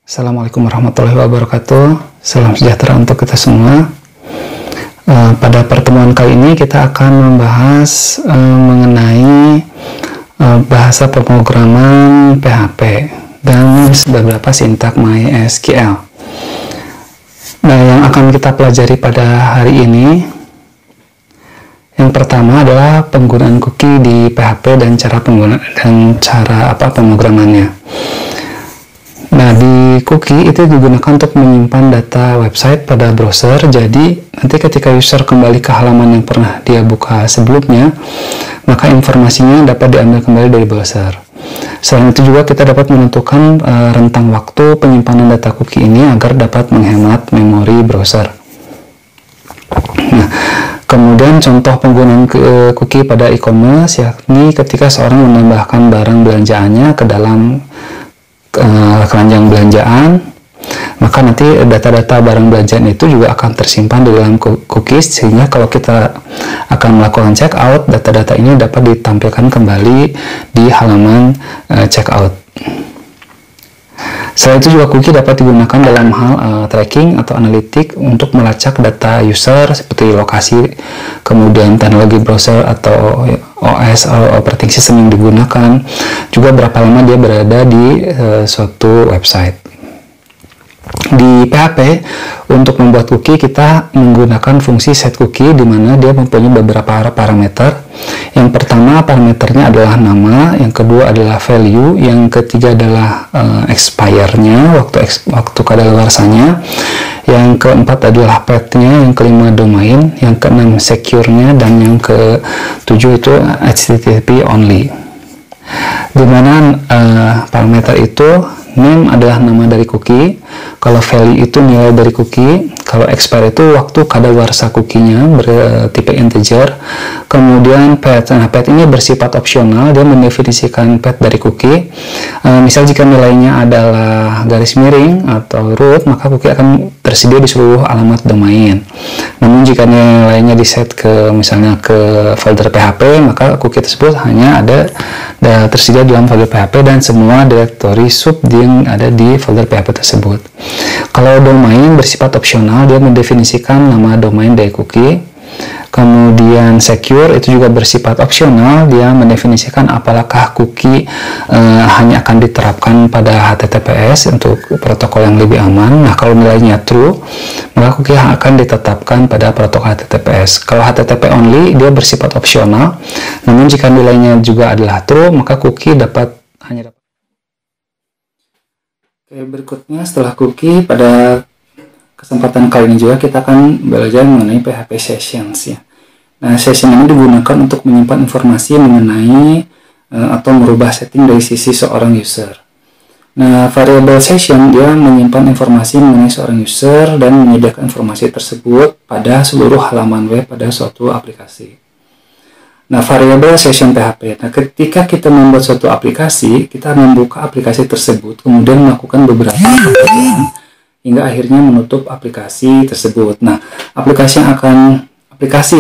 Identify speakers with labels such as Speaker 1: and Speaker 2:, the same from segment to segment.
Speaker 1: Assalamualaikum warahmatullahi wabarakatuh. Salam sejahtera untuk kita semua. Pada pertemuan kali ini kita akan membahas mengenai bahasa pemrograman PHP dan beberapa sintak MySQL. Nah, yang akan kita pelajari pada hari ini, yang pertama adalah penggunaan cookie di PHP dan cara pemrogramannya. Nah, di cookie itu digunakan untuk menyimpan data website pada browser. Jadi, nanti ketika user kembali ke halaman yang pernah dia buka sebelumnya, maka informasinya dapat diambil kembali dari browser. Selain itu juga kita dapat menentukan rentang waktu penyimpanan data cookie ini agar dapat menghemat memori browser. Nah, kemudian contoh penggunaan cookie pada e-commerce yakni ketika seorang menambahkan barang belanjaannya ke dalam keranjang belanjaan, maka nanti data-data barang belanjaan itu juga akan tersimpan di dalam cookies, sehingga kalau kita akan melakukan check out, data-data ini dapat ditampilkan kembali di halaman checkout. Selain itu juga cookie dapat digunakan dalam hal tracking atau analitik untuk melacak data user seperti lokasi, kemudian teknologi browser atau OS atau operating system yang digunakan, juga berapa lama dia berada di suatu website. Di PHP, untuk membuat cookie kita menggunakan fungsi set-cookie di mana dia mempunyai beberapa parameter. Yang pertama parameternya adalah nama, yang kedua adalah value, yang ketiga adalah expire-nya, waktu kadaluarsanya, yang keempat adalah path-nya, yang kelima domain, yang keenam secure-nya, dan yang ketujuh itu HTTP only. Di mana parameter itu, name adalah nama dari cookie, kalau value itu nilai dari cookie, kalau expire itu waktu kadaluarsa cookie-nya bertipe integer, kemudian path. Nah, path ini bersifat opsional, dia mendefinisikan path dari cookie. Misal jika nilainya adalah garis miring atau root, maka cookie akan tersedia di seluruh alamat domain. Namun jika nilainya diset ke misalnya ke folder PHP, maka cookie tersebut hanya ada tersedia dalam folder PHP dan semua direktori sub yang ada di folder PHP tersebut. Kalau domain bersifat opsional, dia mendefinisikan nama domain dari cookie. Kemudian secure itu juga bersifat opsional, dia mendefinisikan apakah cookie hanya akan diterapkan pada HTTPS untuk protokol yang lebih aman. Nah, kalau nilainya true, maka cookie akan ditetapkan pada protokol HTTPS. Kalau HTTP only, dia bersifat opsional, namun jika nilainya juga adalah true, maka cookie hanya dapat. Oke, berikutnya setelah cookie, pada kesempatan kali ini juga kita akan belajar mengenai PHP Sessions ya. Nah, session ini digunakan untuk menyimpan informasi mengenai atau merubah setting dari sisi seorang user. Nah, variable session dia menyimpan informasi mengenai seorang user dan menyediakan informasi tersebut pada seluruh halaman web pada suatu aplikasi. Nah, variable session PHP. Nah, ketika kita membuat suatu aplikasi, kita membuka aplikasi tersebut, kemudian melakukan beberapa pekerjaan hingga akhirnya menutup aplikasi tersebut. Nah, aplikasi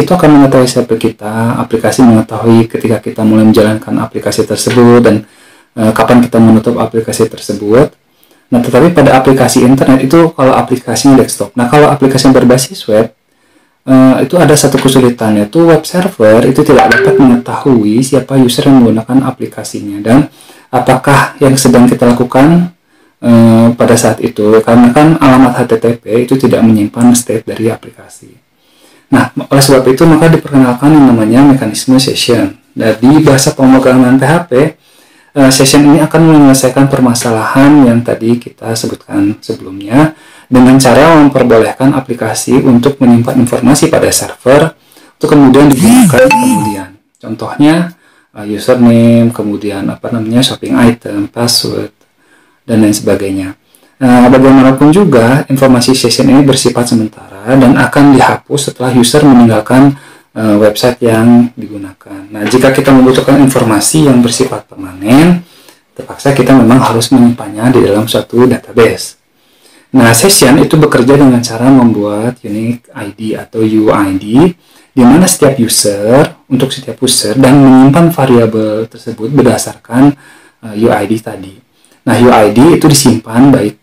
Speaker 1: itu akan mengetahui siapa kita, aplikasi mengetahui ketika kita mulai menjalankan aplikasi tersebut dan kapan kita menutup aplikasi tersebut. Nah, tetapi pada aplikasi internet itu kalau aplikasinya desktop. Nah, kalau aplikasi yang berbasis web, itu ada satu kesulitan, yaitu web server itu tidak dapat mengetahui siapa user yang menggunakan aplikasinya dan apakah yang sedang kita lakukan pada saat itu, karena kan alamat HTTP itu tidak menyimpan state dari aplikasi. Nah, oleh sebab itu maka diperkenalkan yang namanya mekanisme session. Dari bahasa pemrograman PHP, session ini akan menyelesaikan permasalahan yang tadi kita sebutkan sebelumnya dengan cara memperbolehkan aplikasi untuk menyimpan informasi pada server untuk kemudian digunakan kemudian. Contohnya username, kemudian shopping item, password, dan lain sebagainya. Nah, bagaimanapun juga informasi session ini bersifat sementara dan akan dihapus setelah user meninggalkan website yang digunakan. Nah, jika kita membutuhkan informasi yang bersifat permanen, terpaksa kita memang harus menyimpannya di dalam suatu database. Nah, session itu bekerja dengan cara membuat unique ID atau UID, di mana setiap user dan menyimpan variabel tersebut berdasarkan UID tadi. Nah, UID itu disimpan baik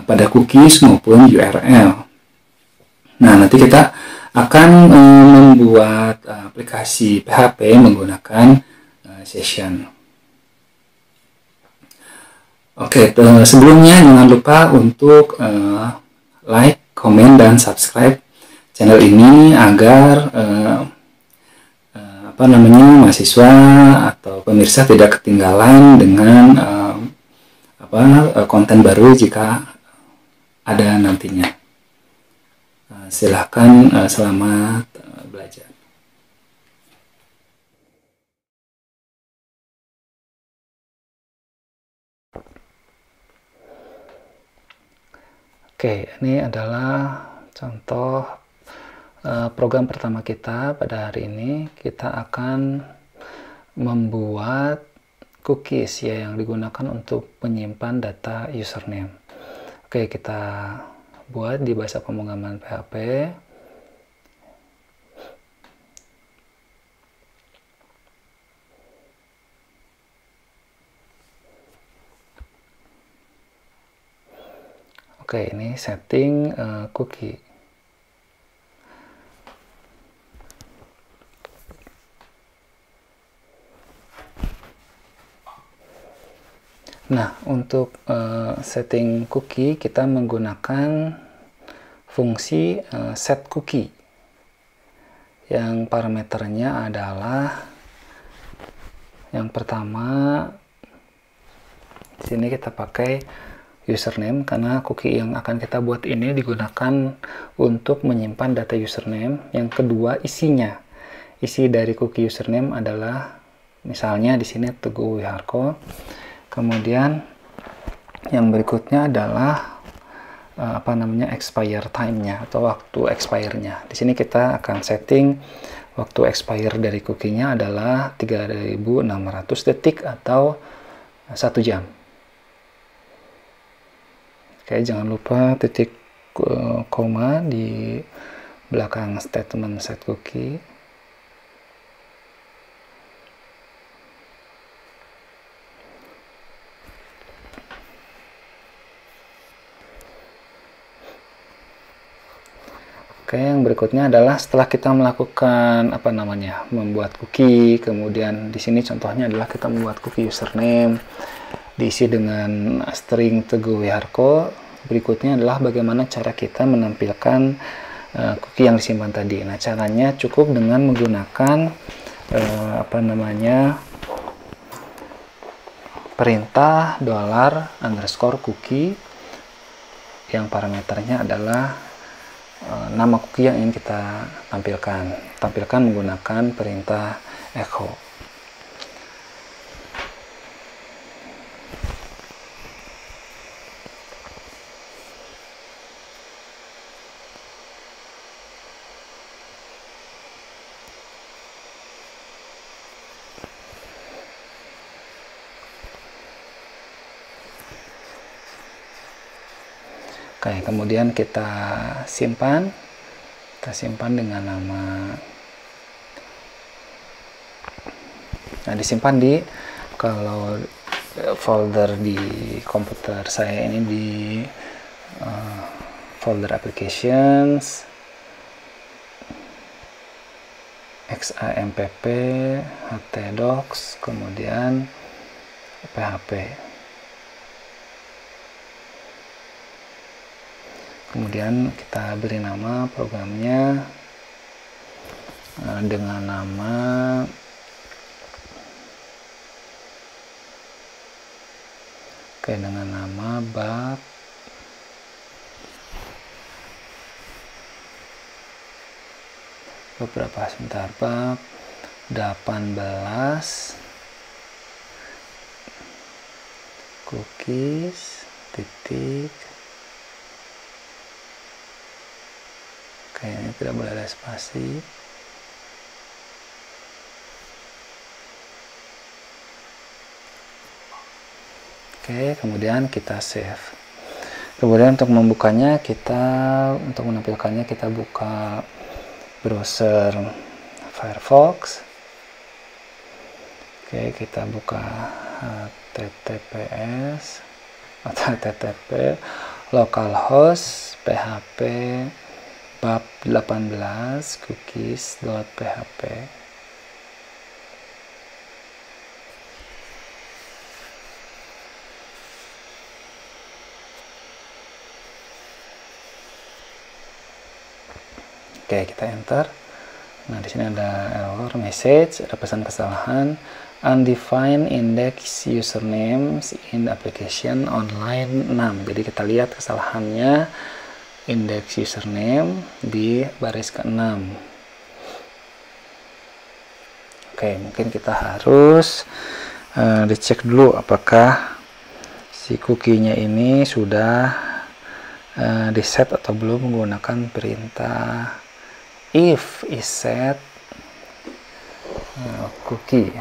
Speaker 1: pada cookies maupun URL. Nah, nanti kita akan membuat aplikasi PHP menggunakan session. Oke, sebelumnya jangan lupa untuk like, komen, dan subscribe channel ini agar mahasiswa atau pemirsa tidak ketinggalan dengan konten baru jika ada nantinya. Silahkan, selamat belajar. Oke, ini adalah contoh program pertama kita pada hari ini. Kita akan membuat cookies ya yang digunakan untuk menyimpan data username. Oke, kita buat di bahasa pemrograman PHP. Oke, ini setting cookie. Nah, untuk setting cookie kita menggunakan fungsi set cookie yang parameternya adalah yang pertama di sini kita pakai username karena cookie yang akan kita buat ini digunakan untuk menyimpan data username. Yang kedua, isinya. Isi dari cookie username adalah misalnya di sini Teguh Wiharko. Kemudian yang berikutnya adalah expire time-nya atau waktu expire-nya. Di sini kita akan setting waktu expire dari cookie-nya adalah 3600 detik atau 1 jam. Oke, jangan lupa titik koma di belakang statement set cookie. Oke, yang berikutnya adalah setelah kita melakukan membuat cookie, kemudian di sini contohnya adalah kita membuat cookie username diisi dengan string Teguh Wiharko. Berikutnya adalah bagaimana cara kita menampilkan cookie yang disimpan tadi. Nah, caranya cukup dengan menggunakan perintah $_cookie yang parameternya adalah nama cookie yang ingin kita tampilkan menggunakan perintah echo. Oke, kemudian kita simpan dengan nama, disimpan di, kalau folder di komputer saya ini di folder applications, XAMPP, htdocs, kemudian PHP. Kemudian kita beri nama programnya dengan nama bab bab 18 cookies titik. Kayaknya tidak boleh ada spasi. Oke, kemudian kita save. Kemudian untuk membukanya untuk menampilkannya kita buka browser Firefox. Oke, kita buka https atau http localhost php bab 18 cookies.php. Oke, kita enter. Nah, di sini ada error message, ada pesan kesalahan, undefined index usernames in application online 6. Jadi kita lihat kesalahannya, index username di baris ke-6. Oke, mungkin kita harus dicek dulu apakah si cookie-nya ini sudah di set atau belum menggunakan perintah if is set cookie.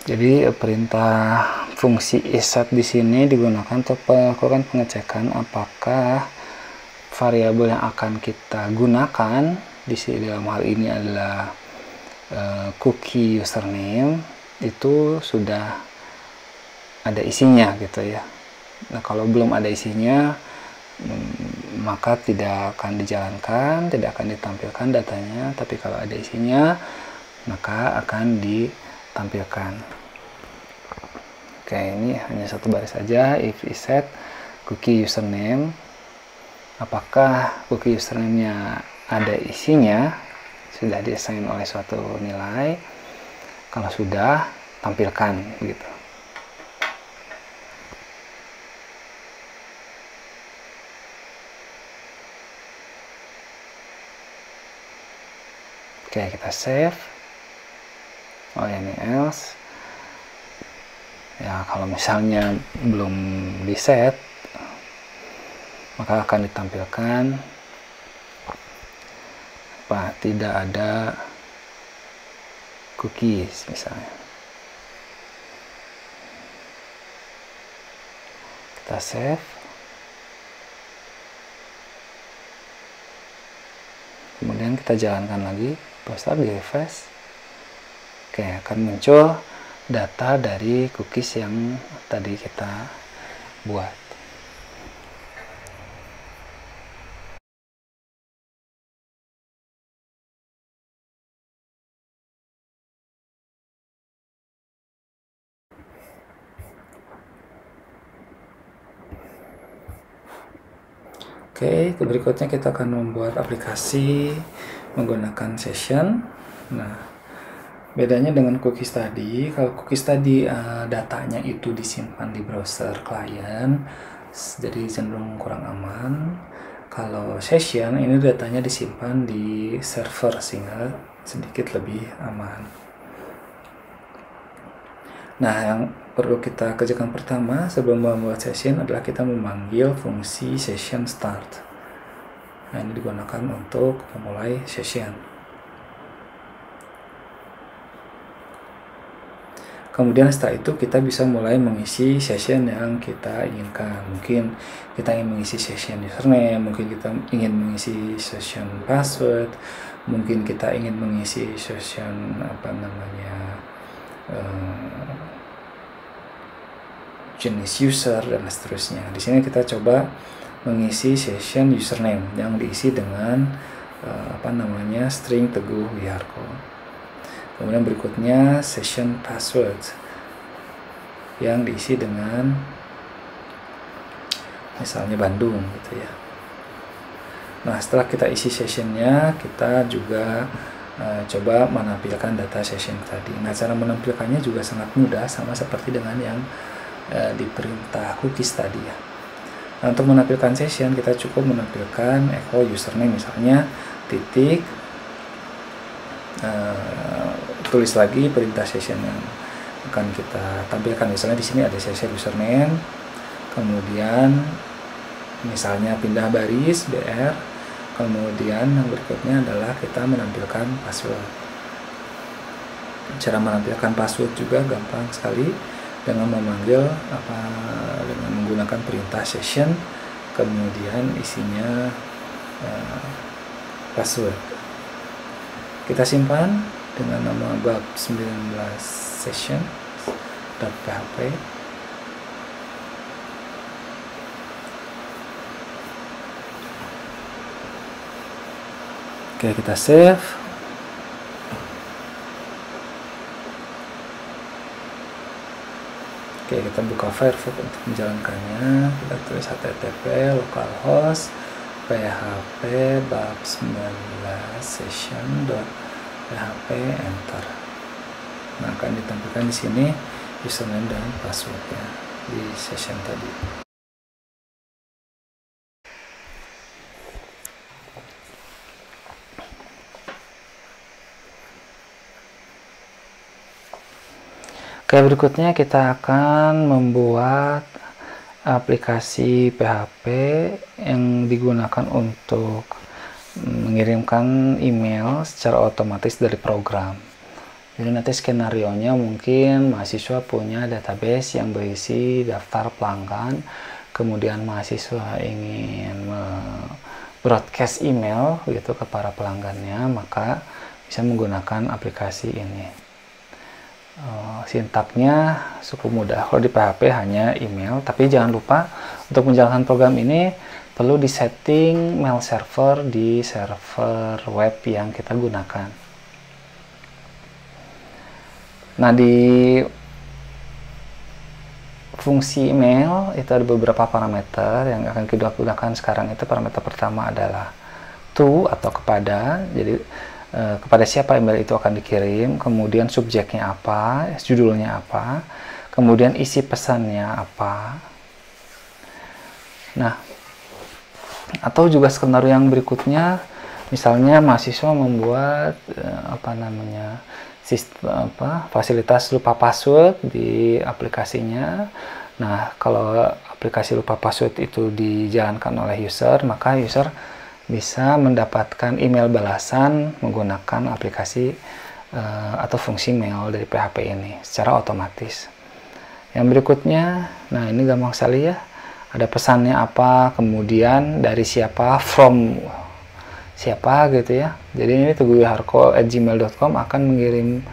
Speaker 1: Jadi perintah fungsi isset di sini digunakan untuk melakukan pengecekan apakah variabel yang akan kita gunakan di sini dalam hal ini adalah cookie username itu sudah ada isinya gitu ya. Nah, kalau belum ada isinya maka tidak akan dijalankan, tidak akan ditampilkan datanya, tapi kalau ada isinya maka akan ditampilkan. Oke, ini hanya satu baris saja, if is set cookie username, apakah cookie username-nya ada isinya, sudah diassign oleh suatu nilai. Kalau sudah, tampilkan gitu. Oke, kita save. Oh, ini else. Ya, kalau misalnya belum di set, maka akan ditampilkan tidak ada cookies misalnya. Kita save. Kemudian kita jalankan lagi, browser di refresh. Oke, akan muncul data dari cookies yang tadi kita buat. Oke, berikutnya kita akan membuat aplikasi menggunakan session. Nah, bedanya dengan cookies tadi, kalau cookies tadi datanya itu disimpan di browser klien, jadi cenderung kurang aman. Kalau session ini datanya disimpan di server sehingga sedikit lebih aman. Nah, yang perlu kita kerjakan pertama sebelum membuat session adalah kita memanggil fungsi session start. Nah, ini digunakan untuk memulai session. Kemudian setelah itu kita bisa mulai mengisi session yang kita inginkan. Mungkin kita ingin mengisi session username, mungkin kita ingin mengisi session password, mungkin kita ingin mengisi session jenis user dan seterusnya. Di sini kita coba mengisi session username yang diisi dengan string Teguh Wiharko. Kemudian berikutnya session password yang diisi dengan misalnya Bandung gitu ya. Nah, setelah kita isi sessionnya, kita juga coba menampilkan data session tadi. Nah, cara menampilkannya juga sangat mudah, sama seperti dengan yang di perintah cookies tadi ya. Nah, untuk menampilkan session kita cukup menampilkan echo username, misalnya titik tulis lagi perintah session yang akan kita tampilkan. Misalnya di sini ada session username, kemudian misalnya pindah baris BR, kemudian yang berikutnya adalah kita menampilkan password. Cara menampilkan password juga gampang sekali, dengan memanggil dengan menggunakan perintah session, kemudian isinya password. Kita simpan dengan nama bab 19 session.php. Oke, kita save. Oke, kita buka Firefox untuk menjalankannya. Kita tulis http localhost php bab 19 session.php, enter. Nah, akan ditampilkan di sini username dan passwordnya di session tadi. Oke, berikutnya kita akan membuat aplikasi PHP yang digunakan untuk mengirimkan email secara otomatis dari program. Jadi nanti skenario-nya mungkin mahasiswa punya database yang berisi daftar pelanggan, kemudian mahasiswa ingin broadcast email gitu ke para pelanggannya, maka bisa menggunakan aplikasi ini. Sintaknya cukup mudah. Kalau di PHP hanya email, tapi jangan lupa untuk menjalankan program ini perlu disetting mail server di server web yang kita gunakan. Nah, di fungsi email itu ada beberapa parameter yang akan kita gunakan sekarang. Itu parameter pertama adalah to atau kepada, jadi kepada siapa email itu akan dikirim, kemudian subjeknya apa, judulnya apa, kemudian isi pesannya apa. Nah, atau juga skenario yang berikutnya, misalnya mahasiswa membuat fasilitas lupa password di aplikasinya. Nah, kalau aplikasi lupa password itu dijalankan oleh user, maka user bisa mendapatkan email balasan menggunakan aplikasi atau fungsi mail dari PHP ini secara otomatis. Yang berikutnya, nah ini gampang sekali ya, ada pesannya apa, kemudian dari siapa, from siapa gitu ya. Jadi ini teguhharko@gmail.com akan mengirim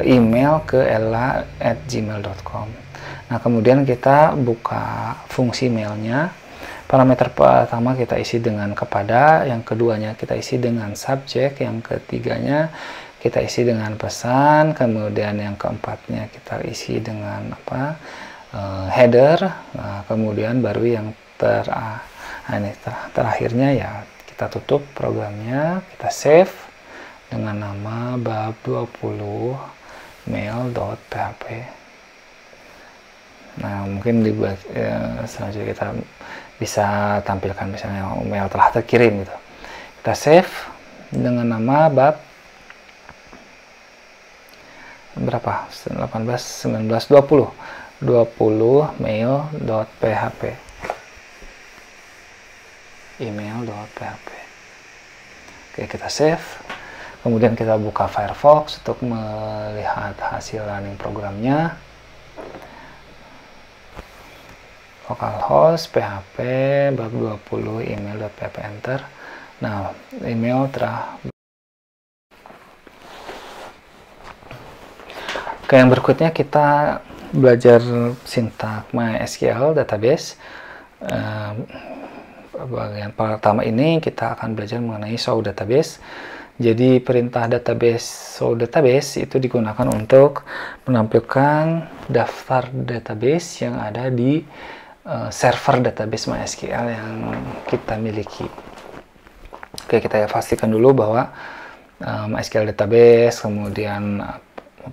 Speaker 1: email ke ella@gmail.com. Nah, kemudian kita buka fungsi mailnya. Parameter pertama kita isi dengan kepada, yang keduanya kita isi dengan subjek, yang ketiganya kita isi dengan pesan, kemudian yang keempatnya kita isi dengan header. Nah, kemudian baru yang terakhirnya ya kita tutup programnya, kita save dengan nama bab 20 mail.php. Nah, mungkin di selanjutnya kita bisa tampilkan misalnya email telah terkirim gitu. Kita save dengan nama bab berapa? 18, 19, 20 mail.php. email.php. Oke, kita save. Kemudian kita buka Firefox untuk melihat hasil running programnya. Localhost php bab 20 email.php, enter. Nah, email Oke, yang berikutnya kita belajar sintak MySQL database. Bagian pertama ini kita akan belajar mengenai show database. Jadi perintah show database itu digunakan untuk menampilkan daftar database yang ada di server database MySQL yang kita miliki. Oke, kita pastikan dulu bahwa MySQL database, kemudian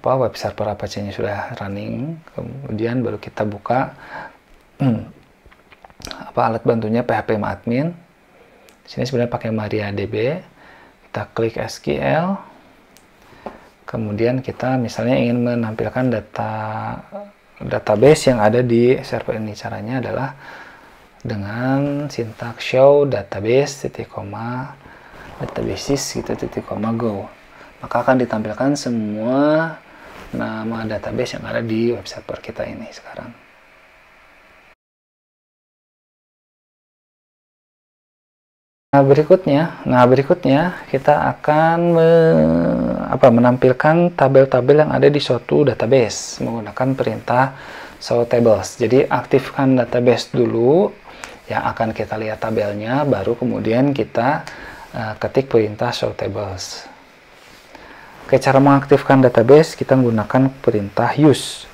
Speaker 1: web server Apache-nya sudah running, kemudian baru kita buka alat bantunya phpMyAdmin. Di sini sebenarnya pakai MariaDB. Kita klik SQL, kemudian kita misalnya ingin menampilkan database yang ada di server ini. Caranya adalah dengan sintak show database databases go, maka akan ditampilkan semua nama database yang ada di web server kita ini sekarang. Berikutnya kita akan menampilkan tabel-tabel yang ada di suatu database menggunakan perintah show tables. Jadi aktifkan database dulu, yang akan kita lihat tabelnya, baru kemudian kita ketik perintah show tables. Oke, cara mengaktifkan database kita menggunakan perintah use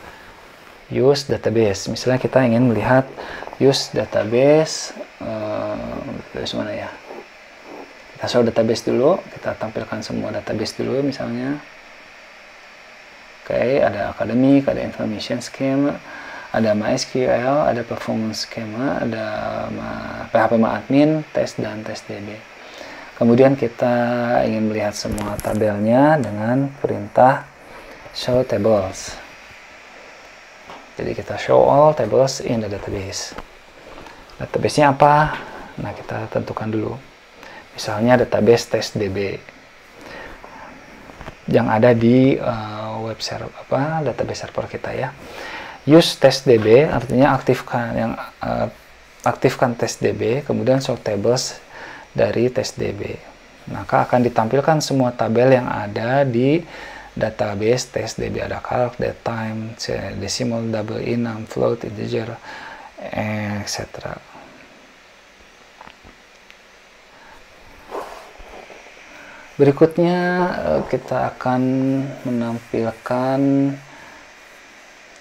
Speaker 1: database. Misalnya kita ingin melihat use database dari mana ya? Kita show database dulu, kita tampilkan semua database dulu misalnya. Oke, ada academic, ada information schema, ada MySQL, ada performance schema, ada PHP admin, test, dan test DB. Kemudian kita ingin melihat semua tabelnya dengan perintah show tables. Jadi kita show all tables in the database. Database-nya apa? Nah, kita tentukan dulu. Misalnya database test DB yang ada di web server database server kita ya. Use test DB artinya aktifkan test DB, kemudian show tables dari test DB. Maka akan ditampilkan semua tabel yang ada di database test DB, ada calc, date time, decimal, double, enum, float, integer, etc. Berikutnya kita akan menampilkan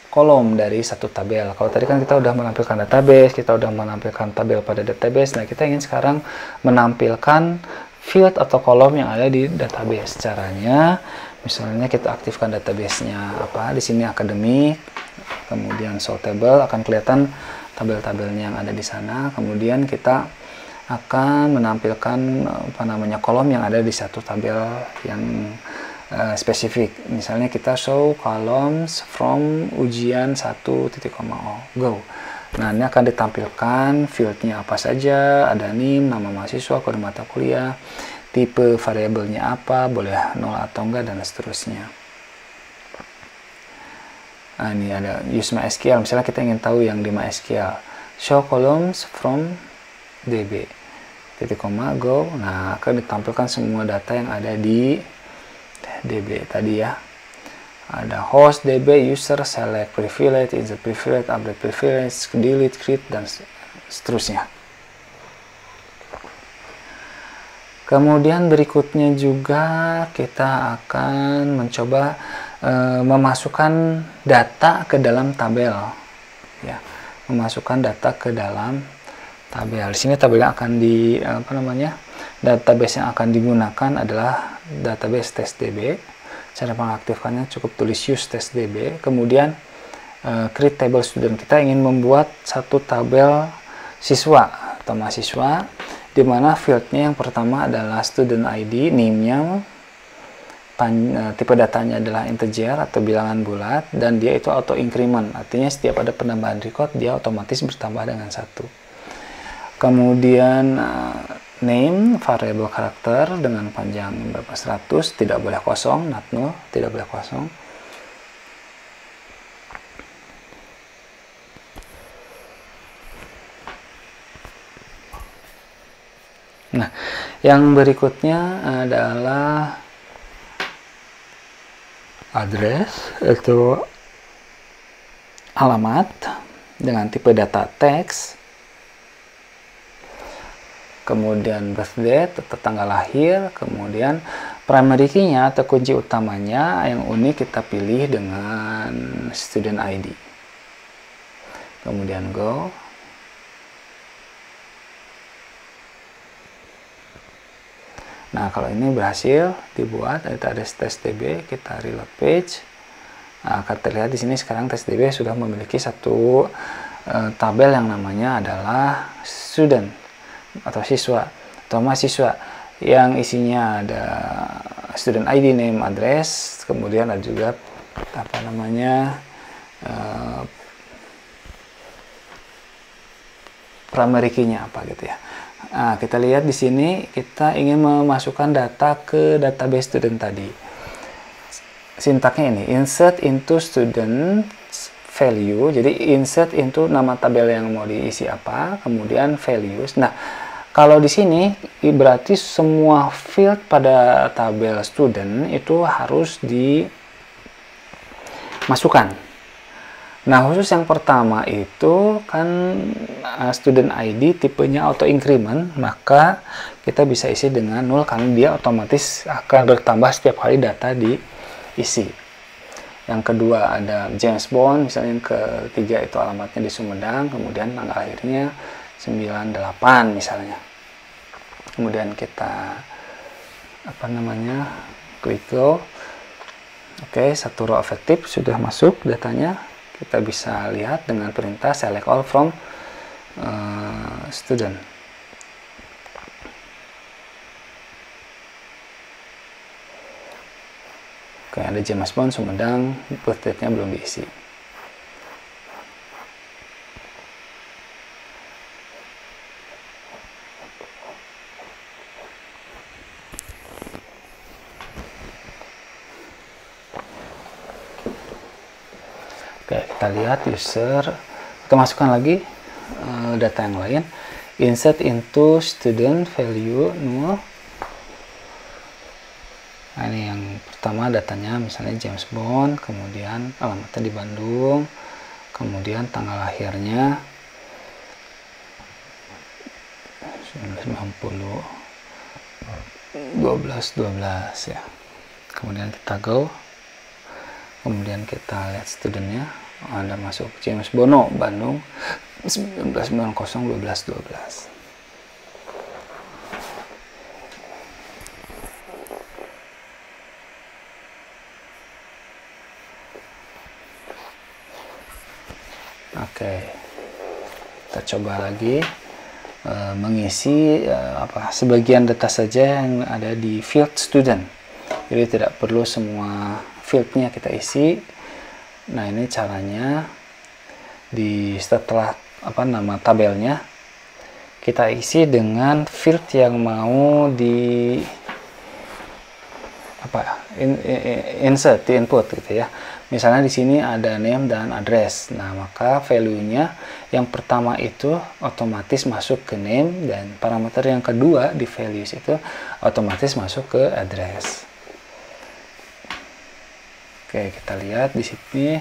Speaker 1: kolom dari satu tabel. Kalau tadi kan kita udah menampilkan database, kita udah menampilkan tabel pada database. Nah, kita ingin sekarang menampilkan field atau kolom yang ada di database. Caranya, misalnya kita aktifkan database-nya di sini academic, kemudian show table, akan kelihatan tabel-tabelnya yang ada di sana. Kemudian kita akan menampilkan kolom yang ada di satu tabel yang spesifik. Misalnya kita show columns from ujian 1.0 go. Nah, ini akan ditampilkan fieldnya apa saja, ada NIM, nama mahasiswa, kode mata kuliah, tipe variabelnya apa, boleh 0 atau enggak, dan seterusnya. Nah, ini ada use MySQL, misalnya kita ingin tahu yang di MySQL, show columns from DB, go. Nah, akan ditampilkan semua data yang ada di DB tadi ya. Ada host DB, user, select privilege, insert privilege, update privilege, delete, create, dan seterusnya. Kemudian berikutnya juga kita akan mencoba memasukkan data ke dalam tabel ya. Memasukkan data ke dalam tabel. Di sini tabelnya akan database yang akan digunakan adalah database test DB. Cara mengaktifkannya cukup tulis use test DB, kemudian create table student. Kita ingin membuat satu tabel siswa atau mahasiswa, di mana fieldnya yang pertama adalah student ID, name-nya, tipe datanya adalah integer atau bilangan bulat, dan dia itu auto increment, artinya setiap ada penambahan record dia otomatis bertambah dengan 1. Kemudian name, variable karakter dengan panjang berapa 100, tidak boleh kosong, not null, tidak boleh kosong. Nah, yang berikutnya adalah address, itu alamat dengan tipe data teks. Kemudian birth date atau tanggal lahir, kemudian primary key-nya atau kunci utamanya yang unik kita pilih dengan student ID. Kemudian go. Nah, kalau ini berhasil dibuat, ada test DB, kita reload page. Nah, akan terlihat di sini sekarang test DB sudah memiliki satu tabel yang namanya adalah student atau siswa atau mahasiswa, yang isinya ada student ID, name, address, kemudian ada juga primary key-nya apa gitu ya. Nah, kita lihat di sini kita ingin memasukkan data ke database student tadi. Sintaknya ini insert into student value. Jadi insert into nama tabel yang mau diisi apa, kemudian values. Nah, Kalau di sini berarti semua field pada tabel student itu harus dimasukkan. Nah, khusus yang pertama itu kan student ID tipenya auto increment, maka kita bisa isi dengan 0 karena dia otomatis akan bertambah setiap kali data diisi. Yang kedua ada James Bond, misalnya yang ketiga itu alamatnya di Sumedang, kemudian tanggal lahirnya 98 misalnya. Kemudian kita klik go. Oke, satu row efektif sudah masuk datanya. Kita bisa lihat dengan perintah select all from student. Oke, ada James Bond Sumedang, birth date-nya belum diisi. Oke, kita lihat user, kita masukkan lagi data yang lain, insert into student value 0. Nah, ini yang pertama datanya misalnya James Bond, kemudian alamatnya di Bandung, kemudian tanggal lahirnya 1990 12 ya. Kemudian kita go. Kemudian kita lihat studentnya, ada masuk James Bono Bandung 1990 12. Oke, kita coba lagi mengisi sebagian data saja yang ada di field student, jadi tidak perlu semua fieldnya kita isi. Nah, ini caranya, setelah nama tabelnya kita isi dengan field yang mau insert di input gitu ya. Misalnya di sini ada name dan address. Nah, maka value-nya yang pertama itu otomatis masuk ke name, dan parameter yang kedua di values itu otomatis masuk ke address. Oke, kita lihat di sini.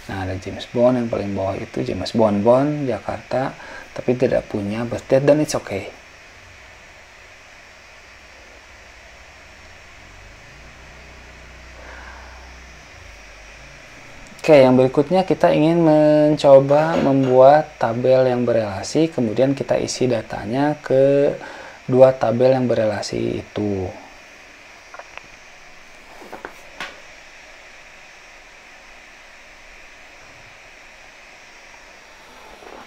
Speaker 1: Nah, ada James Bond yang paling bawah itu James Bond Jakarta, tapi tidak punya birth date, dan it's okay. Oke, yang berikutnya kita ingin mencoba membuat tabel yang berelasi, kemudian kita isi datanya ke dua tabel yang berelasi itu.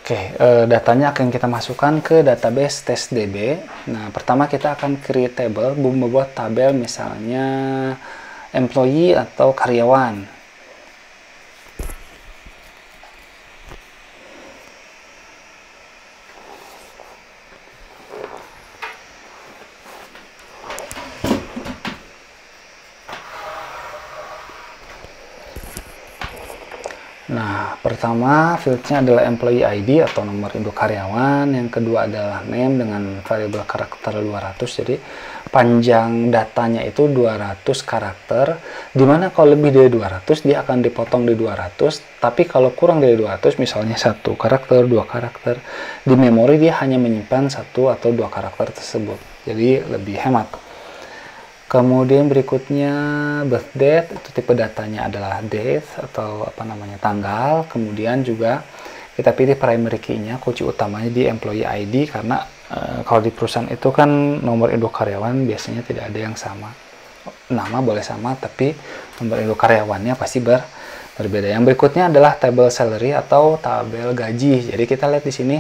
Speaker 1: Oke, datanya akan kita masukkan ke database testdb. Nah, pertama kita akan create table, membuat tabel misalnya employee atau karyawan. Nah, pertama fieldnya adalah employee ID atau nomor induk karyawan, yang kedua adalah name dengan variabel karakter 200, jadi panjang datanya itu 200 karakter, dimana kalau lebih dari 200 dia akan dipotong di 200, tapi kalau kurang dari 200, misalnya 1 karakter, 2 karakter, di memori dia hanya menyimpan 1 atau 2 karakter tersebut, jadi lebih hemat. Kemudian berikutnya birth date, itu tipe datanya adalah date atau tanggal. Kemudian juga kita pilih primary key-nya, kunci utamanya di employee ID, karena kalau di perusahaan itu kan nomor induk karyawan biasanya tidak ada yang sama. Nama boleh sama, tapi nomor induk karyawannya pasti berbeda. Yang berikutnya adalah table salary atau tabel gaji. Jadi kita lihat di sini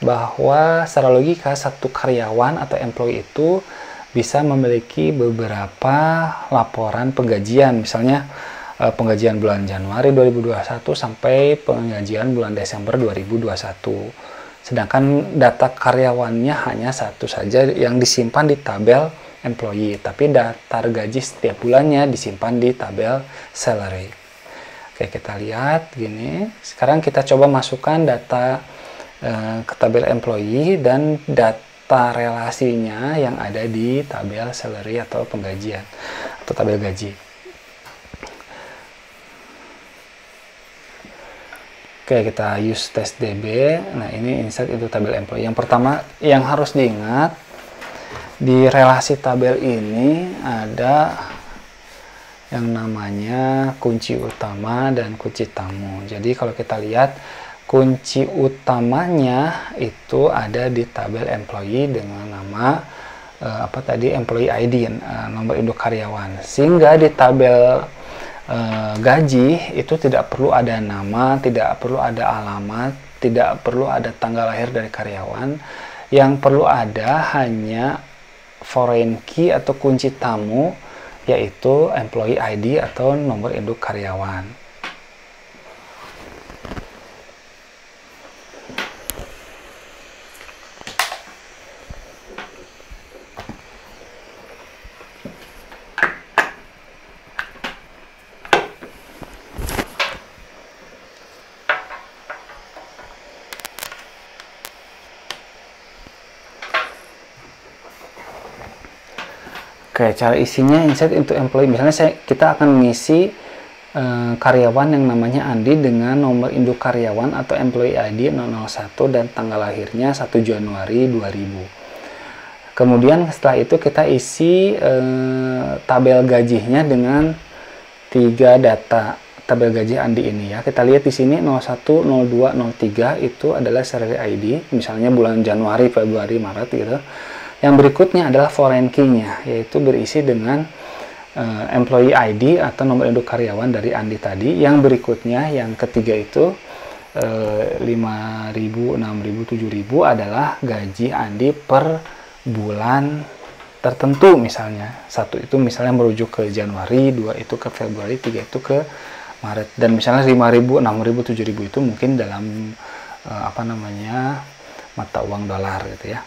Speaker 1: bahwa secara logika satu karyawan atau employee itu bisa memiliki beberapa laporan penggajian, misalnya penggajian bulan Januari 2021 sampai penggajian bulan Desember 2021. Sedangkan data karyawannya hanya satu saja yang disimpan di tabel employee, tapi daftar gaji setiap bulannya disimpan di tabel salary. Oke, kita lihat gini. Sekarang kita coba masukkan data ke tabel employee dan data relasinya yang ada di tabel salary atau penggajian atau tabel gaji. Oke, kita use test DB. Nah, ini insert into tabel employee. Yang pertama yang harus diingat, di relasi tabel ini ada yang namanya kunci utama dan kunci tamu. Jadi kalau kita lihat, kunci utamanya itu ada di tabel employee dengan nama employee ID, nomor induk karyawan. Sehingga di tabel gaji itu tidak perlu ada nama, tidak perlu ada alamat, tidak perlu ada tanggal lahir dari karyawan. Yang perlu ada hanya foreign key atau kunci tamu, yaitu employee ID atau nomor induk karyawan. Oke, cara isinya insert into employee. Misalnya kita akan mengisi karyawan yang namanya Andi dengan nomor induk karyawan atau employee ID 001 dan tanggal lahirnya 1 Januari 2000. Kemudian setelah itu kita isi tabel gajinya dengan 3 data tabel gaji Andi ini ya. Kita lihat di sini 01, 02, 03 itu adalah salary ID, misalnya bulan Januari, Februari, Maret gitu. Yang berikutnya adalah foreign key-nya, yaitu berisi dengan employee ID atau nomor induk karyawan dari Andi tadi. Yang berikutnya, yang ketiga itu 5.000, 6.000, 7.000 adalah gaji Andi per bulan tertentu misalnya. 1 itu misalnya merujuk ke Januari, 2 itu ke Februari, 3 itu ke Maret. Dan misalnya 5.000, 6.000, 7.000 itu mungkin dalam mata uang dolar gitu ya.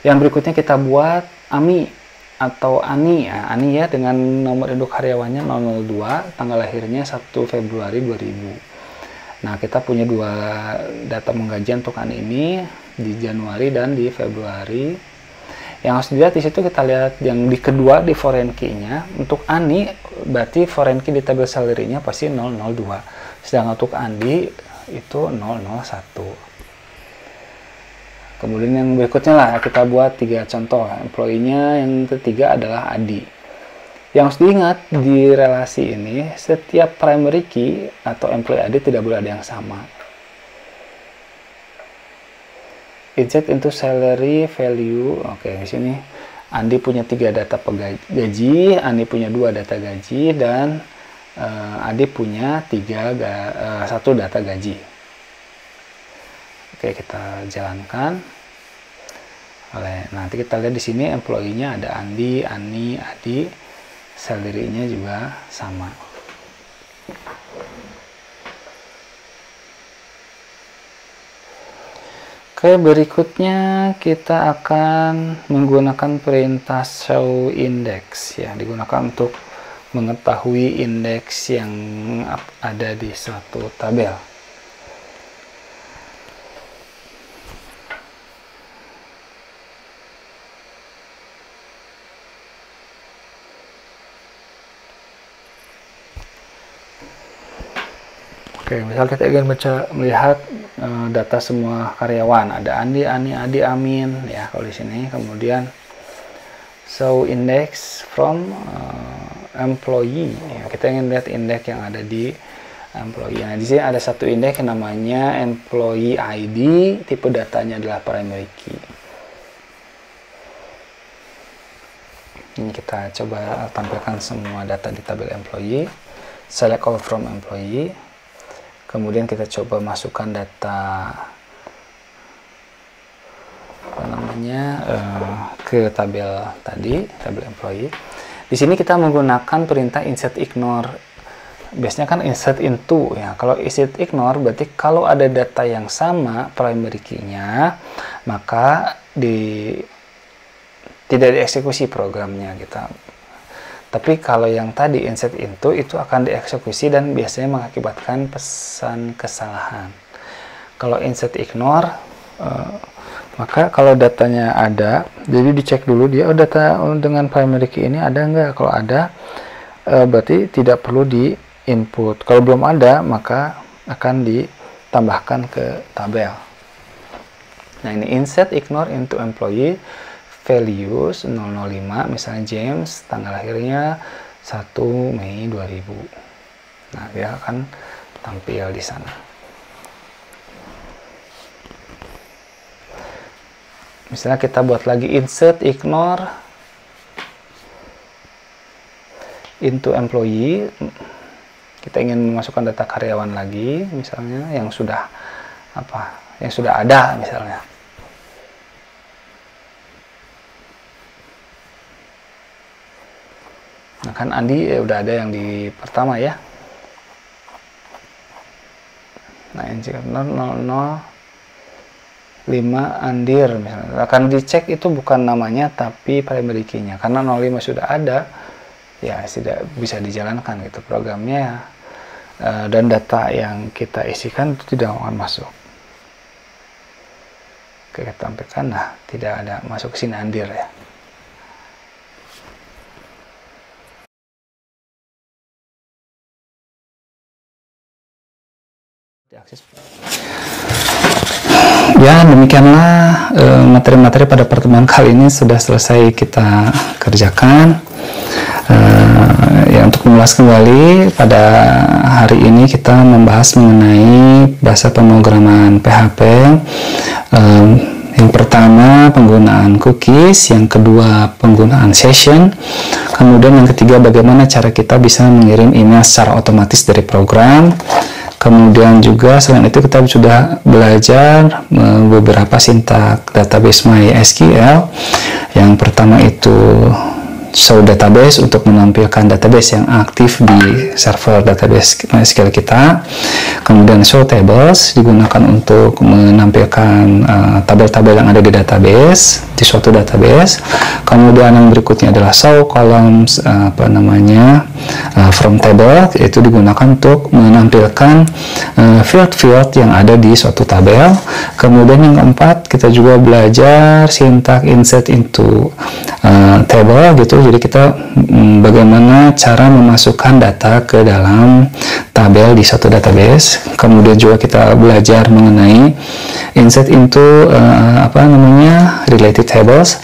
Speaker 1: Yang berikutnya kita buat AMI atau ANI ya, ANI ya dengan nomor induk karyawannya 002, tanggal lahirnya 1 Februari 2000. Nah, kita punya 2 data penggajian untuk ANI ini di Januari dan di Februari. Yang harus dilihat di situ, kita lihat yang di kedua di foreign key-nya. Untuk ANI berarti foreign key di tabel salary-nya pasti 002. Sedangkan untuk Andi itu 001. Kemudian yang berikutnya lah kita buat 3 contoh. Employee-nya yang ketiga adalah Adi. Yang harus diingat di relasi ini, setiap primary key atau employee ID tidak boleh ada yang sama. Insert into salary value. Oke, di sini Andi punya 3 data gaji, Andi punya 2 data gaji, dan Adi punya 1 data gaji. Oke, kita jalankan. Nanti kita lihat di sini employee-nya ada Andi, Ani, Adi, salary-nya juga sama. Oke, berikutnya kita akan menggunakan perintah show index ya, digunakan untuk mengetahui indeks yang ada di suatu tabel. Oke, misal kita ingin melihat data semua karyawan, ada Andi, Ani, Adi, Amin, ya kalau di sini. Kemudian show index from employee, ya, kita ingin lihat indeks yang ada di employee. Nah, di sini ada satu indeks yang namanya employee ID, tipe datanya adalah primary key. Ini kita coba tampilkan semua data di tabel employee. Select all from employee. Kemudian kita coba masukkan data ke tabel tadi, tabel employee. Di sini kita menggunakan perintah insert ignore. Biasanya kan insert into ya. Kalau insert ignore berarti kalau ada data yang sama primary key-nya, maka tidak dieksekusi programnya kita. Tapi kalau yang tadi insert into itu akan dieksekusi dan biasanya mengakibatkan pesan kesalahan. Kalau insert ignore
Speaker 2: Maka kalau datanya ada, jadi dicek dulu dia, oh data dengan primary key ini ada nggak. Kalau ada, berarti tidak perlu di input. Kalau belum ada, maka akan ditambahkan ke tabel. Nah, ini insert ignore into employee values 005, misalnya James, tanggal lahirnya 1 Mei 2000. Nah, dia akan tampil di sana. Misalnya kita buat lagi insert ignore into employee, kita ingin memasukkan data karyawan lagi, misalnya yang sudah ada misalnya. Nah, kan Andi udah ada yang di pertama ya. Nah, yang 005 Andir misalnya, akan dicek itu bukan namanya tapi primary key-nya, karena 05 sudah ada ya, tidak bisa dijalankan gitu programnya, dan data yang kita isikan itu tidak akan masuk. Oke, kita tampilkan, nah tidak ada masuk ke sini Andir ya. Ya, demikianlah materi-materi pada pertemuan kali ini sudah selesai kita kerjakan. Ya, untuk mengulas kembali, pada hari ini kita membahas mengenai bahasa pemrograman PHP. Yang pertama penggunaan cookies, yang kedua penggunaan session, kemudian yang ketiga bagaimana cara kita bisa mengirim email secara otomatis dari program. Kemudian juga selain itu kita sudah belajar beberapa sintak database MySQL. Yang pertama itu show database untuk menampilkan database yang aktif di server database MySQL kita. Kemudian show tables digunakan untuk menampilkan tabel-tabel yang ada di database, di suatu database. Kemudian yang berikutnya adalah show columns from table, yaitu digunakan untuk menampilkan field-field yang ada di suatu tabel. Kemudian yang keempat, kita juga belajar sintak insert into table gitu. Jadi kita bagaimana cara memasukkan data ke dalam tabel di suatu database. Kemudian juga kita belajar mengenai insert into related tables.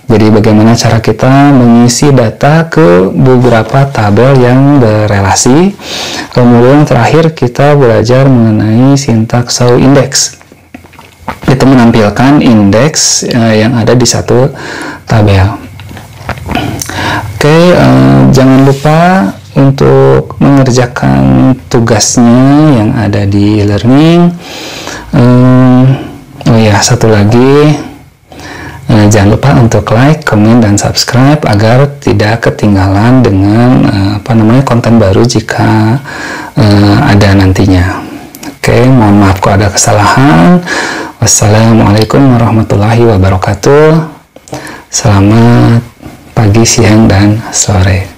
Speaker 2: Jadi bagaimana cara kita mengisi data ke beberapa tabel yang berelasi. Kemudian terakhir kita belajar mengenai sintak show index. Itu menampilkan indeks yang ada di satu tabel. Oke, jangan lupa untuk mengerjakan tugasnya yang ada di e-learning. Oh ya, satu lagi, jangan lupa untuk like, komen, dan subscribe agar tidak ketinggalan dengan konten baru jika ada nantinya. Oke, mohon maaf kalau ada kesalahan. Wassalamualaikum warahmatullahi wabarakatuh. Selamat pagi, siang, dan sore.